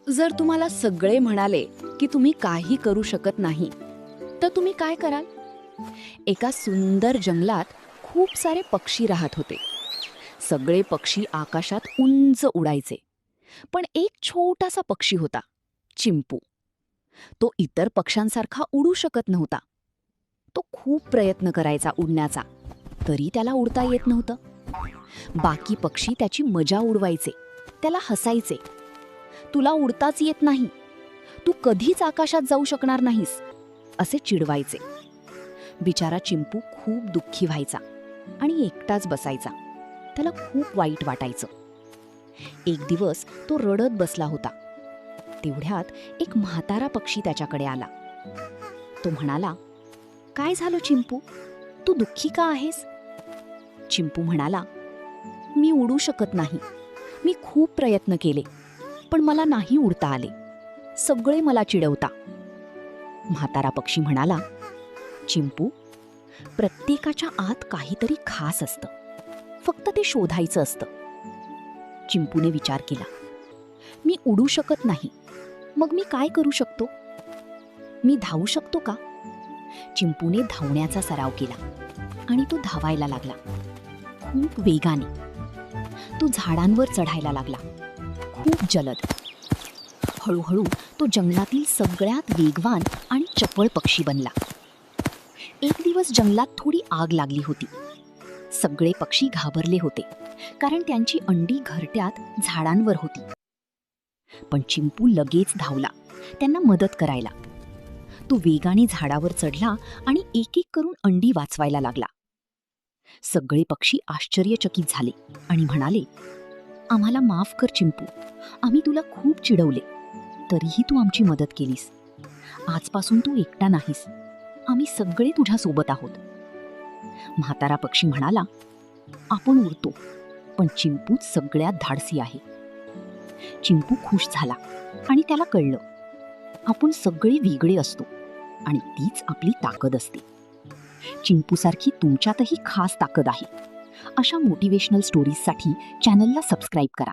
जर तुम्हाला सगळे म्हणाले की तुम्ही काही करू शकत नाही, तर तुम्ही काय कराल? एका सुंदर जंगलात खूप सारे पक्षी राहत होते. सगळे पक्षी आकाशात उंच उडायचे. पण एक छोटासा पक्षी होता, चिंपू. तो इतर पक्ष्यांसारखा उडू शकत नव्हता. तो खूप प्रयत्न करायचा उडण्याचा, तरी त्याला उडता येत नव्हतं. बाकी पक्षी त्याची मजा उडवायचे, त्याला हसायचे. तुला उडताच येत नाही, तू कधीच आकाशात जाऊ शकणार नाहीस, असे चिडवायचे. बिचारा चिंपू खूप दुःखी व्हायचा आणि एकटाच बसायचा. त्याला खूप वाईट वाटायचं. एक दिवस तो रडत बसला होता. तेवढ्यात एक म्हातारा पक्षी त्याच्याकडे आला. तो म्हणाला, "काय झालं चिंपू? तू दुःखी का आहेस?" चिंपू म्हणाला, "मी उडू शकत नाही. मी खूप प्रयत्न केले, पण मला नाही उडता आले. सगळे मला चिडवता." म्हातारा पक्षी म्हणाला, "चिंपू, प्रत्येकाच्या आत काहीतरी खास असतं. फक्त ते शोधायचं असतं." चिंपूने विचार केला, "मी उडू शकत नाही, मग मी काय करू शकतो? मी धावू शकतो का?" चिंपूने धावण्याचा सराव केला आणि तो धावायला लागला, खूप वेगाने. तो झाडांवर चढायला लागला, खूप जलद. हळूहळू तो जंगलातील सगळ्यात वेगवान आणि चपळ पक्षी बनला. एक दिवस जंगलात थोडी आग लागली होती. सगळे पक्षी घाबरले होते, कारण त्यांची अंडी घरट्यात झाडांवर होती. पण चिंपू लगेच धावला त्यांना मदत करायला. तो वेगाने झाडावर चढला आणि एक एक करून अंडी वाचवायला लागला. सगळे पक्षी आश्चर्यचकित झाले आणि म्हणाले, "आम्हाला माफ कर चिंपू, आम्ही तुला खूप चिडवले, तरीही तू आमची मदत केलीस. आजपासून तू एकटा नाहीस, आम्ही सगळे तुझ्या सोबत आहोत." म्हातारा पक्षी म्हणाला, "आपण उडतो, पण चिंपूच सगळ्यात धाडसी आहे." चिंपू खुश झाला आणि त्याला कळलं, आपण सगळे वेगळे असतो आणि तीच आपली ताकद असते. चिंपूसारखी तुमच्यातही खास ताकद आहे. अशा मोटिवेशनल स्टोरीजसाठी चॅनलला सबस्क्राईब करा.